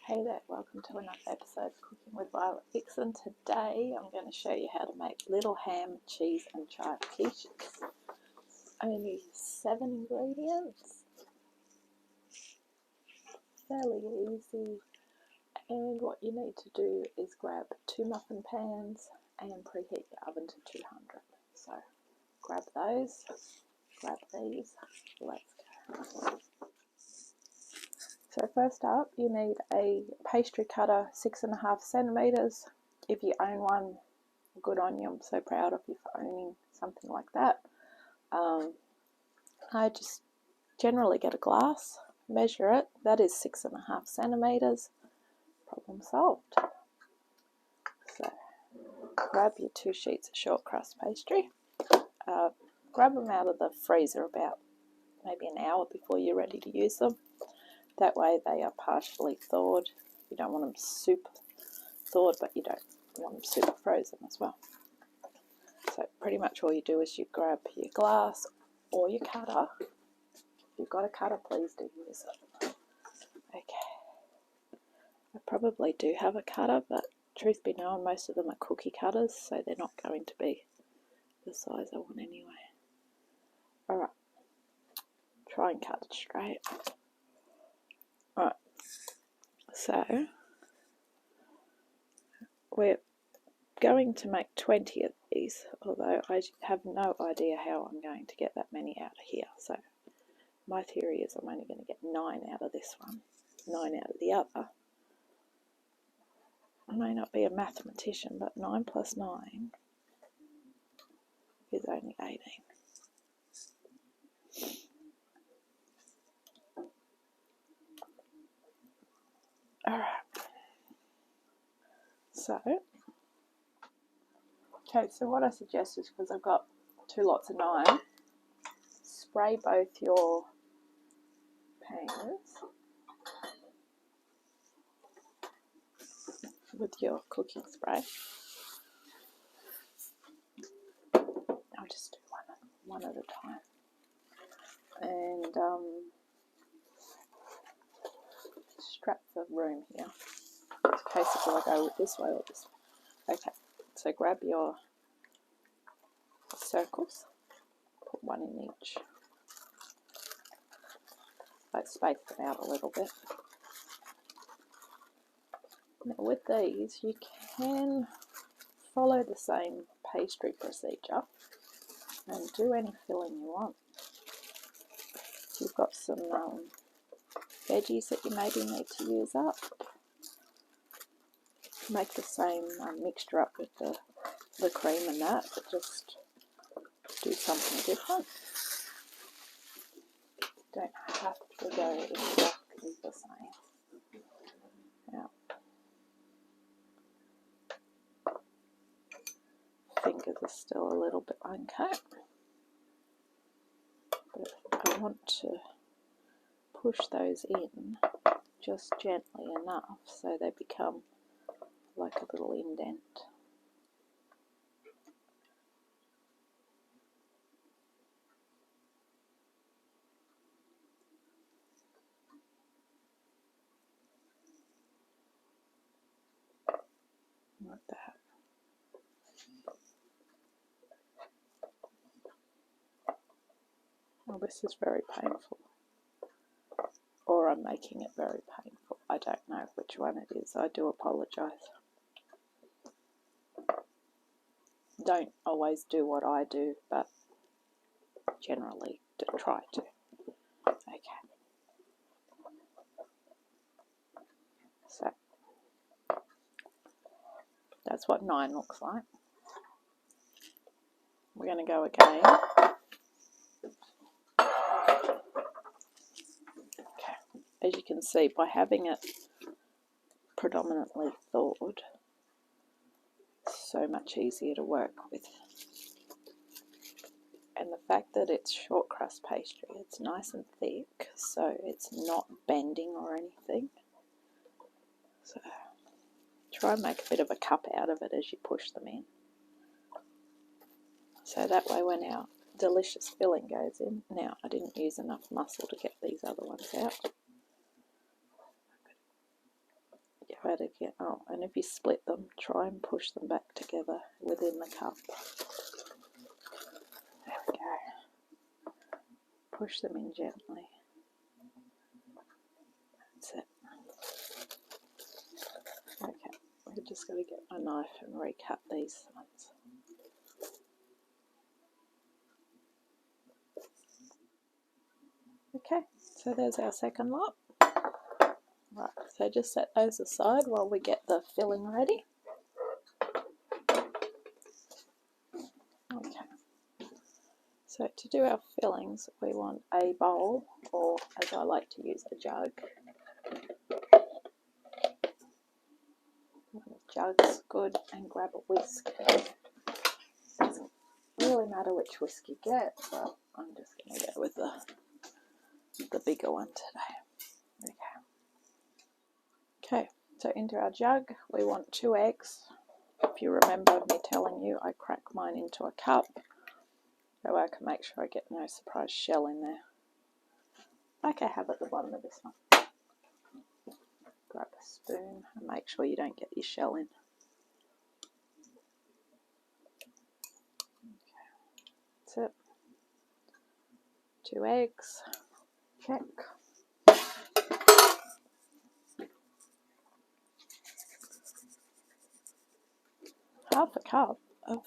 Hey there, welcome to another episode of Cooking with Violet Vixen. Today I'm going to show you how to make little ham, cheese and chive quiches. Only 7 ingredients, fairly easy, and what you need to do is grab 2 muffin pans and preheat your oven to 200. So grab those, grab these, let's go. So first up, you need a pastry cutter, 6.5 centimeters. If you own one, good on you. I'm so proud of you for owning something like that. I just generally get a glass, measure it. That is 6.5 centimeters. Problem solved. So grab your 2 sheets of short crust pastry. Grab them out of the freezer about maybe an hour before you're ready to use them. That way they are partially thawed. You don't want them super thawed, but you don't want them super frozen as well. So pretty much all you do is you grab your glass or your cutter. If you've got a cutter, please do use it. Okay. I probably do have a cutter, but truth be known, most of them are cookie cutters, so they're not going to be the size I want anyway. Alright. Try and cut it straight. Alright. So we're going to make 20 of these, although I have no idea how I'm going to get that many out of here. So my theory is I'm only going to get 9 out of this one, 9 out of the other. I may not be a mathematician, but 9 plus 9 is only 18. Alright. So what I suggest is, because I've got 2 lots of 9, spray both your pans with your cooking spray. I'll just do one at a time. And strap the room here. In case if I go with this way or this way. Okay, so grab your circles, put 1 in each. Like space them out a little bit. Now with these, you can follow the same pastry procedure and do any filling you want. If you've got some veggies that you maybe need to use up, make the same mixture up with the cream and that, but just do something different. Don't have to go exactly the same. Now, fingers are still a little bit uncut, but I want to push those in just gently enough so they become like a little indent. Like that. Well, this is very painful. Or I'm making it very painful. I don't know which one it is. I do apologise. Don't always do what I do, but generally do try to. Okay. So that's what 9 looks like. We're going to go again. Okay. As you can see, by having it predominantly thawed, so much easier to work with. And the fact that it's short crust pastry, it's nice and thick, so it's not bending or anything. So try and make a bit of a cup out of it as you push them in. So that way when our delicious filling goes in, now I didn't use enough muscle to get these other ones out. try to get, oh, and if you split them, try and push them back together within the cup. There we go. Push them in gently. That's it. Okay, we're just going to get my knife and recut these ones. Okay, so there's our second lot. Right, so just set those aside while we get the filling ready. Okay, so to do our fillings, we want a bowl, or as I like to use, a jug. When a jug's good, and grab a whisk. Doesn't really matter which whisk you get, but I'm just going to go with the bigger one today. Okay, so into our jug we want 2 eggs. If you remember me telling you, I crack mine into a cup so I can make sure I get no surprise shell in there, like I have at the bottom of this one. Grab a spoon and make sure you don't get your shell in. Okay, that's it. 2 eggs, check. Half a cup of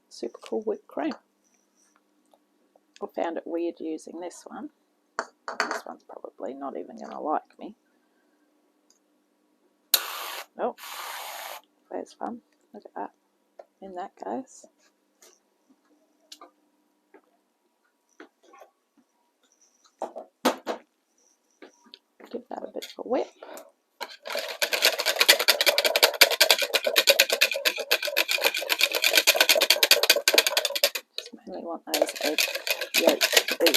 super cool whipped cream. I found it weird using this one. This one's probably not even going to like me. Oh, there's fun. Look at that. In that case. Give that a bit of a whip. Just mainly want those egg yolks to be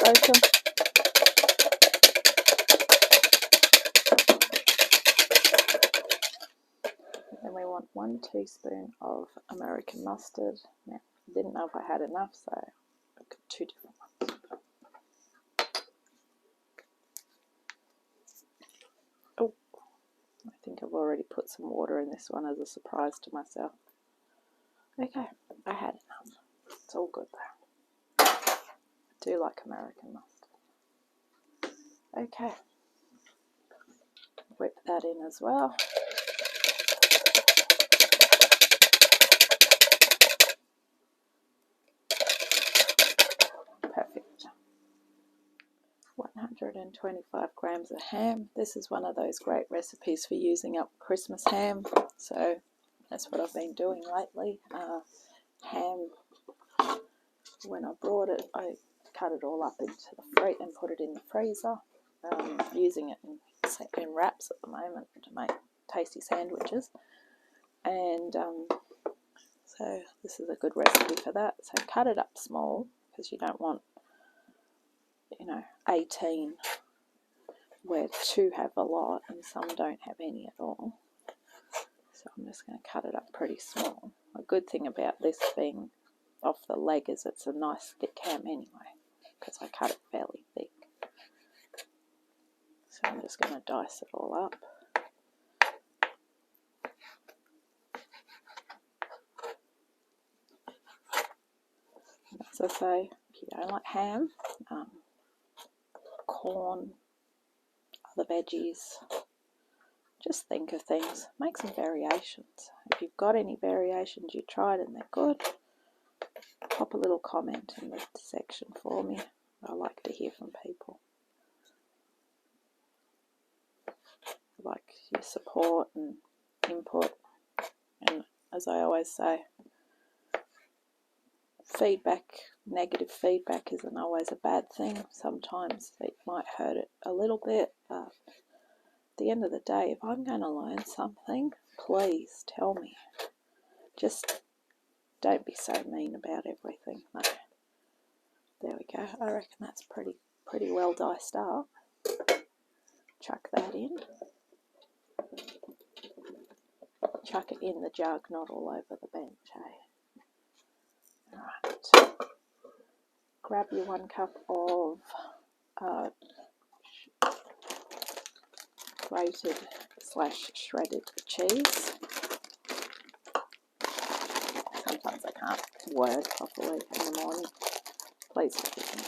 broken. And then we want 1 teaspoon of American mustard. Now, I didn't know if I had enough, so I've got 2 different ones. Oh, I think I've already put some water in this one as a surprise to myself. Okay, I had enough. It's all good though. I do like American mustard. Okay, whip that in as well. Perfect. 125 grams of ham. This is one of those great recipes for using up Christmas ham, so that's what I've been doing lately. Ham, when I brought it, I cut it all up into the fridge and put it in the freezer. Using it in wraps at the moment to make tasty sandwiches, and so this is a good recipe for that. So cut it up small because you don't want, 18 where 2 have a lot and some don't have any at all. So I'm just going to cut it up pretty small. A good thing about this being off the leg is it's a nice thick ham anyway, because I cut it fairly thick. So I'm just going to dice it all up. As I say, if you don't like ham, corn, other veggies, just think of things. Make some variations. If you've got any variations you tried and they're good, pop a little comment in the section for me. I like to hear from people. I like your support and input. And as I always say, negative feedback isn't always a bad thing. Sometimes it might hurt it a little bit, but at the end of the day, if I'm going to learn something, please tell me. Just don't be so mean about everything. No. There we go. I reckon that's pretty well diced up. Chuck that in. Chuck it in the jug, not all over the bench, Alright. Grab your 1 cup of grated / shredded cheese. Sometimes I can't word properly in the morning. Please forgive me.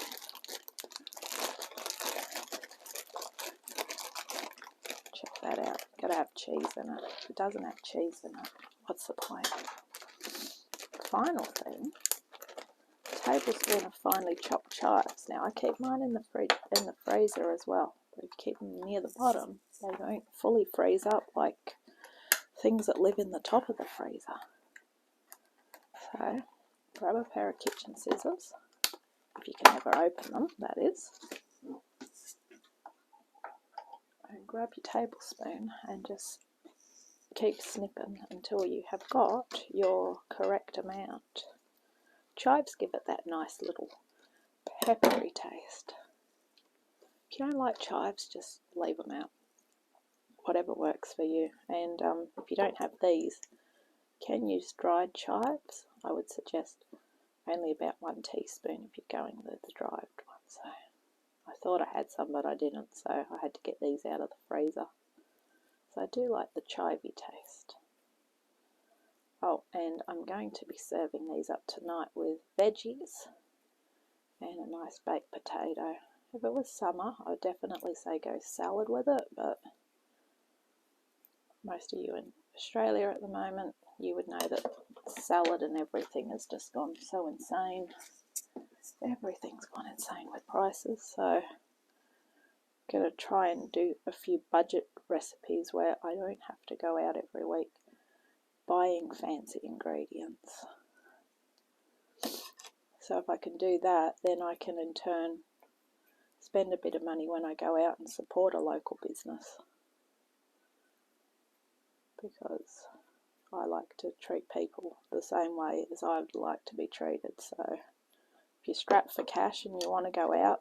Check that out. Got to have cheese in it. If it doesn't have cheese in it, what's the point? Final thing, a tablespoon of finely chopped chives. Now I keep mine in the freezer as well. They keep them near the bottom. They don't fully freeze up like things that live in the top of the freezer. So grab a pair of kitchen scissors, if you can ever open them, that is. And grab your tablespoon and just keep snipping until you have got your correct amount. Chives give it that nice little peppery taste. If you don't like chives, just leave them out. Whatever works for you. And if you don't have these, you can use dried chives. I would suggest only about 1 teaspoon if you're going with the dried one. So I thought I had some, but I didn't, so I had to get these out of the freezer. So I do like the chivey taste. Oh, and I'm going to be serving these up tonight with veggies and a nice baked potato. If it was summer, I would definitely say go salad with it, but most of you in Australia at the moment, you would know that salad and everything has just gone so insane. Everything's gone insane with prices, so I'm going to try and do a few budget recipes where I don't have to go out every week buying fancy ingredients. So if I can do that, then I can in turn spend a bit of money when I go out and support a local business, because I like to treat people the same way as I would like to be treated. So if you're strapped for cash and you want to go out,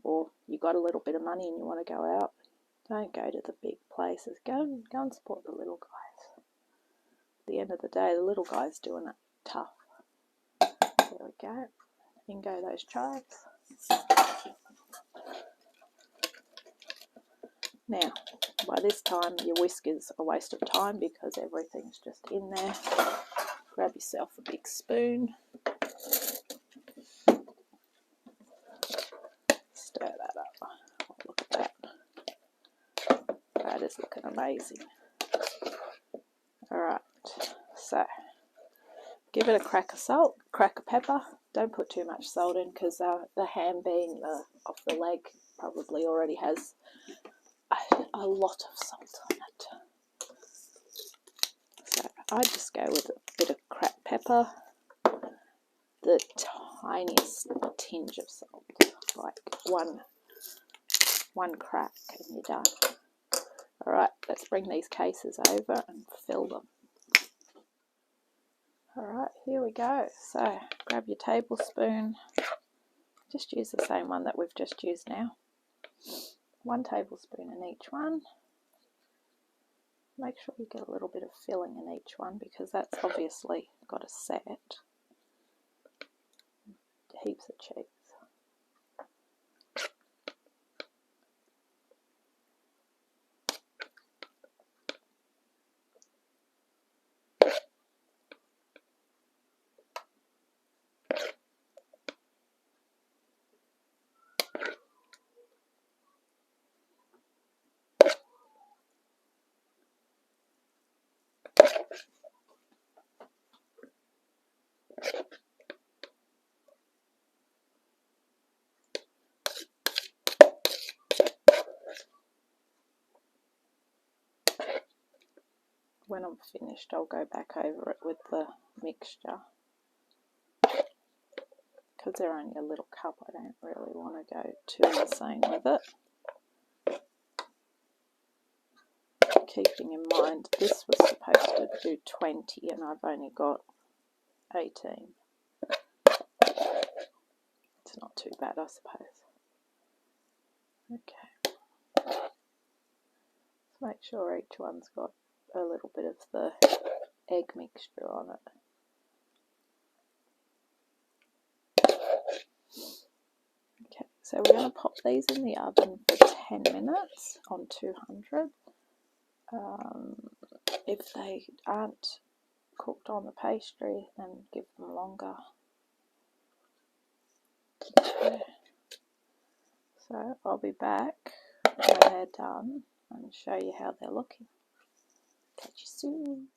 or you got a little bit of money and you want to go out, don't go to the big places. Go and support the little guys. At the end of the day, the little guy's doing it tough. There we go. In go those chives. Now, by this time, your whisk is a waste of time because everything's just in there. Grab yourself a big spoon. Stir that up. Oh, look at that. That is looking amazing. Alright, so give it a crack of salt, crack of pepper. Don't put too much salt in because the ham being off the leg probably already has a lot of salt on it. So I just go with a bit of cracked pepper, the tiniest tinge of salt, like one crack and you're done. Alright, let's bring these cases over and fill them. Alright, here we go. So grab your tablespoon, just use the same one that we've just used now. 1 tablespoon in each one. Make sure you get a little bit of filling in each one because that's obviously got a set. Heaps of cheese. When I'm finished, I'll go back over it with the mixture. Because they're only a little cup, I don't really want to go too insane with it. Keeping in mind, this was supposed to do 20 and I've only got 18. It's not too bad, I suppose. Okay. Let's make sure each one's got a little bit of the egg mixture on it. Okay, So we're going to pop these in the oven for 10 minutes on 200. If they aren't cooked on the pastry, then give them longer. So I'll be back when they're done and show you how they're looking. Catch you soon.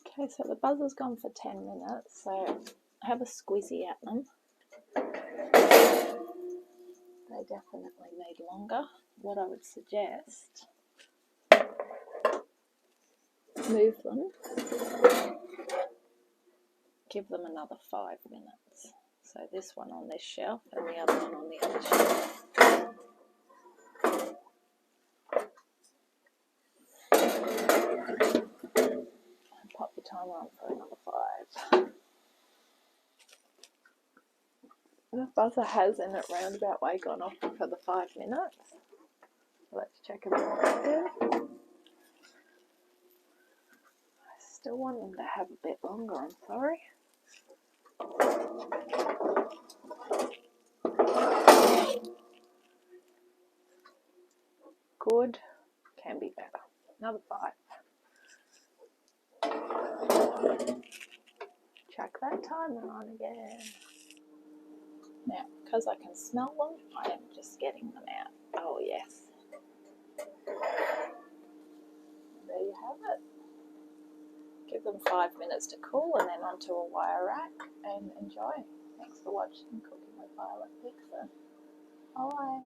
Okay, so the buzzer's gone for 10 minutes, so have a squeezy at them. They definitely need longer. What I would suggest, move them, give them another 5 minutes. So this one on this shelf and the other one on the other shelf. And pop your timer on for another 5. The buzzer has in it roundabout way gone off for the 5 minutes. Let's check them all again. I still want them to have a bit longer, I'm sorry. Good, can be better. Another 5. Check that timer on again. Now, because I can smell them, I am just getting them out. Oh yes. There you have it. Give them 5 minutes to cool and then onto a wire rack and enjoy. Thanks for watching Cooking with Violet Vixen. Bye.